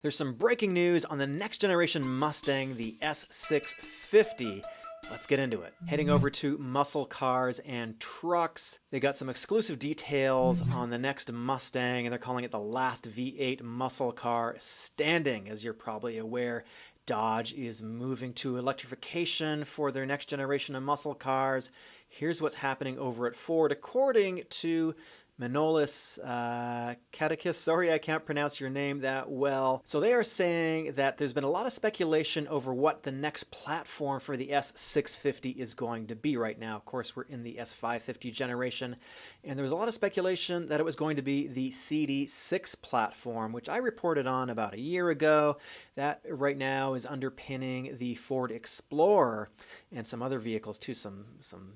There's some breaking news on the next generation Mustang, the S650. Let's get into it. Heading over to Muscle Cars and Trucks. They got some exclusive details on the next Mustang, and they're calling it the last V8 muscle car standing. As you're probably aware, Dodge is moving to electrification for their next generation of muscle cars. Here's what's happening over at Ford. According to Manolis Catechus, sorry I can't pronounce your name that well. So they are saying that there's been a lot of speculation over what the next platform for the S650 is going to be right now. Of course, we're in the S550 generation, and there was a lot of speculation that it was going to be the CD6 platform, which I reported on about a year ago. That right now is underpinning the Ford Explorer and some other vehicles too, some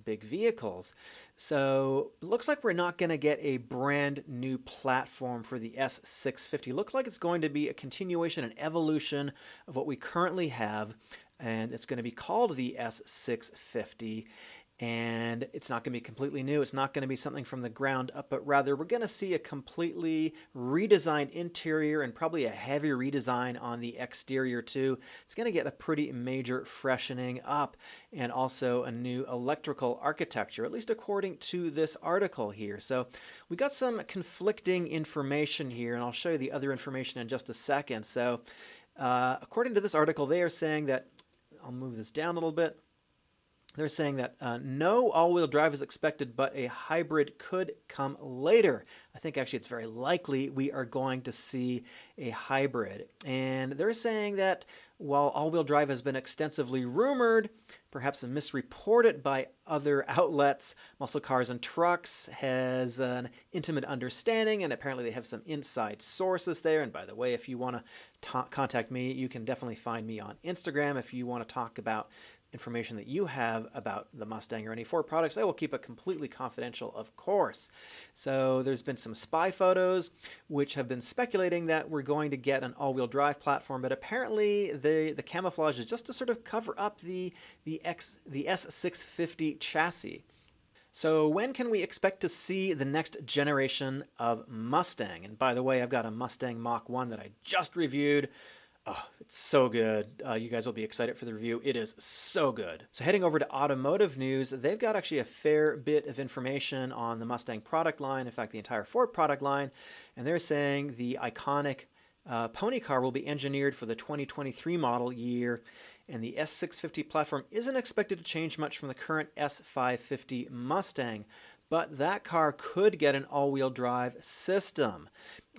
big vehicles. So it looks like we're not going to get a brand new platform for the S650. Looks like it's going to be a continuation and evolution of what we currently have, and it's going to be called the S650. And it's not going to be completely new. It's not going to be something from the ground up, but rather we're going to see a completely redesigned interior and probably a heavy redesign on the exterior too. It's going to get a pretty major freshening up and also a new electrical architecture, at least according to this article here. So we got some conflicting information here, and I'll show you the other information in just a second. So according to this article, they are saying that, I'll move this down a little bit. They're saying that no all-wheel drive is expected, but a hybrid could come later. I think actually it's very likely we are going to see a hybrid. And they're saying that while all-wheel drive has been extensively rumored, perhaps misreported by other outlets, Muscle Cars and Trucks has an intimate understanding, and apparently they have some inside sources there. And by the way, if you want to contact me, you can definitely find me on Instagram if you want to talk about information that you have about the Mustang or any Ford products. I will keep it completely confidential, of course. So there's been some spy photos which have been speculating that we're going to get an all-wheel drive platform, but apparently the camouflage is just to sort of cover up the S650 chassis. So when can we expect to see the next generation of Mustang? And by the way, I've got a Mustang Mach-1 that I just reviewed. Oh, it's so good. You guys will be excited for the review. It is so good. So heading over to automotive news, they've got actually a fair bit of information on the Mustang product line, in fact, the entire Ford product line, and they're saying the iconic pony car will be engineered for the 2023 model year, and the S650 platform isn't expected to change much from the current S550 Mustang, but that car could get an all-wheel drive system.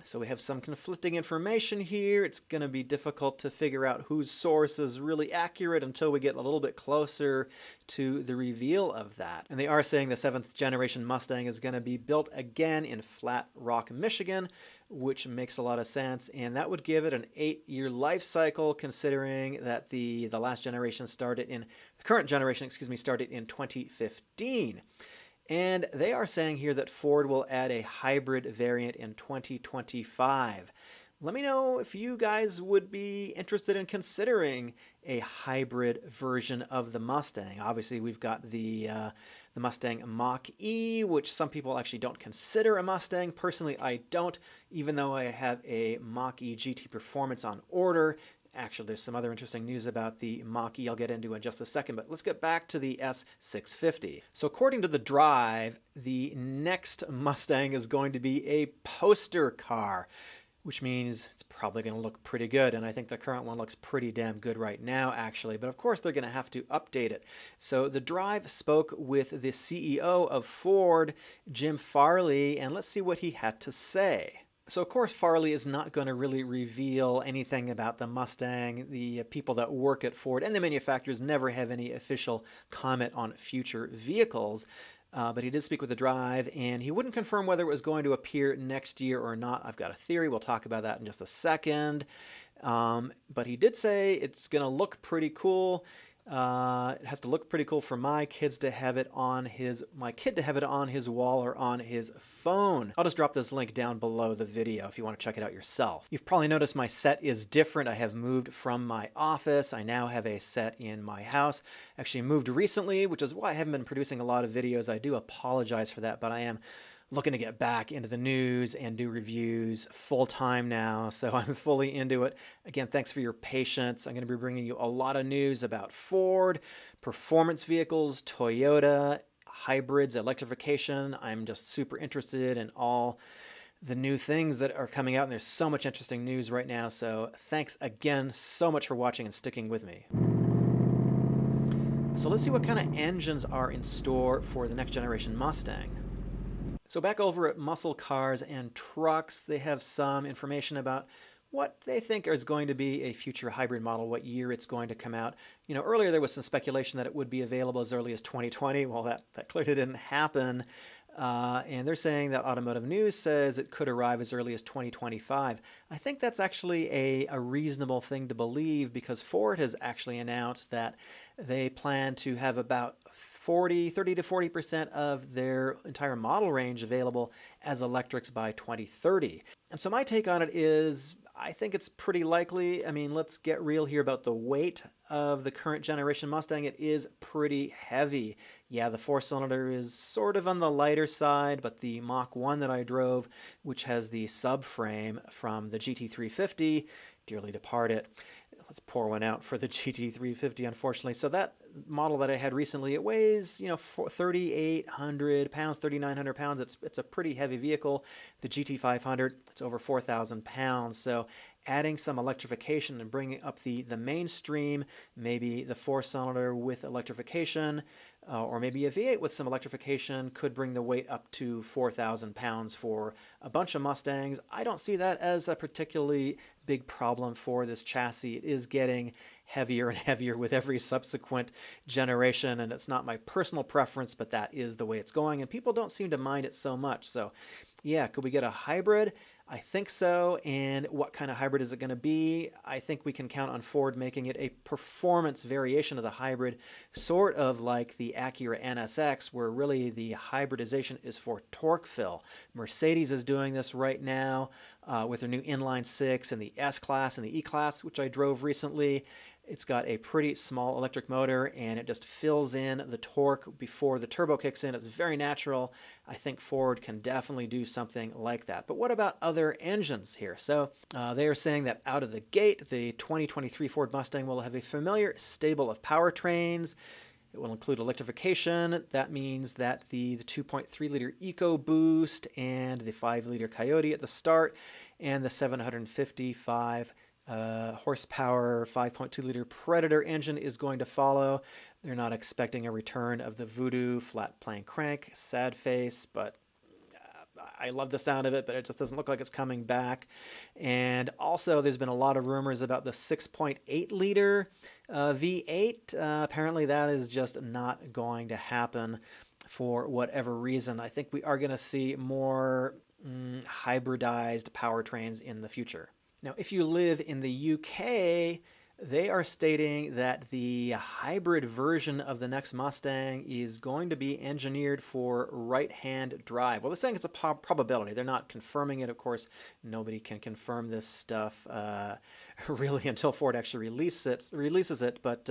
So we have some conflicting information here. It's going to be difficult to figure out whose source is really accurate until we get a little bit closer to the reveal of that. And they are saying the 7th generation Mustang is going to be built again in Flat Rock, Michigan, which makes a lot of sense. And that would give it an 8-year life cycle, considering that the last generation started in, the current generation, started in 2015. And they are saying here that Ford will add a hybrid variant in 2025. Let me know if you guys would be interested in considering a hybrid version of the Mustang. Obviously, we've got the Mustang Mach-E, which some people actually don't consider a Mustang. Personally, I don't, even though I have a Mach-E GT Performance on order. Actually, there's some other interesting news about the Mach-E I'll get into in just a second, but let's get back to the S650. So according to the Drive, the next Mustang is going to be a poster car, which means it's probably going to look pretty good, and I think the current one looks pretty damn good right now, actually, but of course they're going to have to update it. So the Drive spoke with the CEO of Ford, Jim Farley, and let's see what he had to say. So, of course, Farley is not going to really reveal anything about the Mustang. The people that work at Ford and the manufacturers never have any official comment on future vehicles. But he did speak with the Drive, and he wouldn't confirm whether it was going to appear next year or not. I've got a theory. We'll talk about that in just a second. But he did say it's going to look pretty cool. It has to look pretty cool for my kid to have it on his wall or on his phone. I'll just drop this link down below the video if you want to check it out yourself. You've probably noticed my set is different. I have moved from my office. I now have a set in my house. Actually moved recently, which is why I haven't been producing a lot of videos. I do apologize for that, but I am looking to get back into the news and do reviews full time now, so I'm fully into it. Again, thanks for your patience. I'm going to be bringing you a lot of news about Ford, performance vehicles, Toyota, hybrids, electrification. I'm just super interested in all the new things that are coming out, and there's so much interesting news right now. So thanks again so much for watching and sticking with me. So let's see what kind of engines are in store for the next generation Mustang. So back over at Muscle Cars and Trucks, they have some information about what they think is going to be a future hybrid model, what year it's going to come out. You know, earlier there was some speculation that it would be available as early as 2020. Well, that clearly didn't happen. And they're saying that Automotive News says it could arrive as early as 2025. I think that's actually a reasonable thing to believe, because Ford has actually announced that they plan to have about 30 to 40% of their entire model range available as electrics by 2030. And so my take on it is, I think it's pretty likely. I mean, let's get real here about the weight of the current generation Mustang. It is pretty heavy. Yeah, the four-cylinder is sort of on the lighter side, but the Mach 1 that I drove, which has the subframe from the GT350, dearly departed. Let's pour one out for the GT350, unfortunately. So that model that I had recently, it weighs, 3,800 pounds, 3,900 pounds. It's a pretty heavy vehicle. The GT500, it's over 4,000 pounds. So adding some electrification and bringing up the mainstream, maybe the four-cylinder with electrification, or maybe a V8 with some electrification, could bring the weight up to 4,000 pounds for a bunch of Mustangs. I don't see that as a particularly big problem for this chassis. It is getting heavier and heavier with every subsequent generation, and it's not my personal preference, but that is the way it's going, and people don't seem to mind it so much. So yeah, could we get a hybrid? I think so. And what kind of hybrid is it going to be? I think we can count on Ford making it a performance variation of the hybrid, sort of like the Acura NSX, where really the hybridization is for torque fill. Mercedes is doing this right now with their new inline six and the S-Class and the E-Class, which I drove recently. It's got a pretty small electric motor, and it just fills in the torque before the turbo kicks in. It's very natural. I think Ford can definitely do something like that. But what about other engines here? So they are saying that out of the gate, the 2023 Ford Mustang will have a familiar stable of powertrains. It will include electrification. That means that the 2.3-liter EcoBoost and the 5-liter Coyote at the start, and the 755 horsepower 5.2-liter Predator engine is going to follow. They're not expecting a return of the Voodoo flat plane crank. Sad face, but I love the sound of it, but it just doesn't look like it's coming back. And also, there's been a lot of rumors about the 6.8-liter V8. Apparently, that is just not going to happen for whatever reason. I think we are going to see more hybridized powertrains in the future. Now, if you live in the UK, they are stating that the hybrid version of the next Mustang is going to be engineered for right-hand drive. Well, they're saying it's a probability. They're not confirming it. Of course, nobody can confirm this stuff really until Ford actually releases it. But,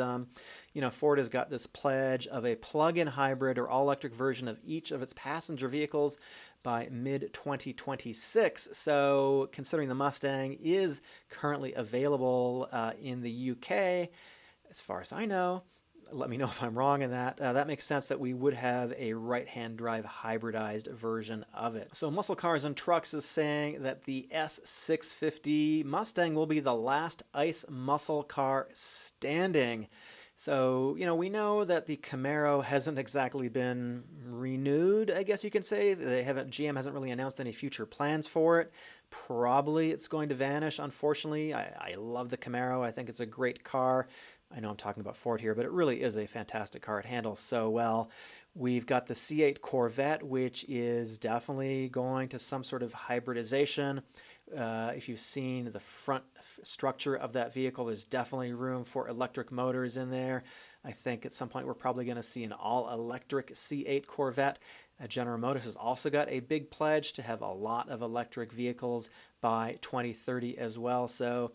Ford has got this pledge of a plug-in hybrid or all-electric version of each of its passenger vehicles by mid-2026. So considering the Mustang is currently available in the UK, as far as I know, let me know if I'm wrong in that, that makes sense that we would have a right-hand drive hybridized version of it. So Muscle Cars and Trucks is saying that the S650 Mustang will be the last ICE muscle car standing. So, we know that the Camaro hasn't exactly been renewed, I guess you can say. GM hasn't really announced any future plans for it. Probably it's going to vanish, unfortunately. I love the Camaro. I think it's a great car. I know I'm talking about Ford here, but it really is a fantastic car. It handles so well. We've got the C8 Corvette, which is definitely going to some sort of hybridization. If you've seen the front structure of that vehicle, there's definitely room for electric motors in there. I think at some point we're probably going to see an all-electric C8 Corvette. General Motors has also got a big pledge to have a lot of electric vehicles by 2030 as well. So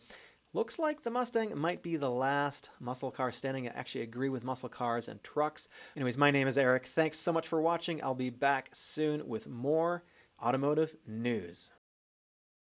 Looks like the Mustang might be the last muscle car standing. I actually agree with muscle cars and trucks. Anyways, my name is Eric. Thanks so much for watching. I'll be back soon with more automotive news.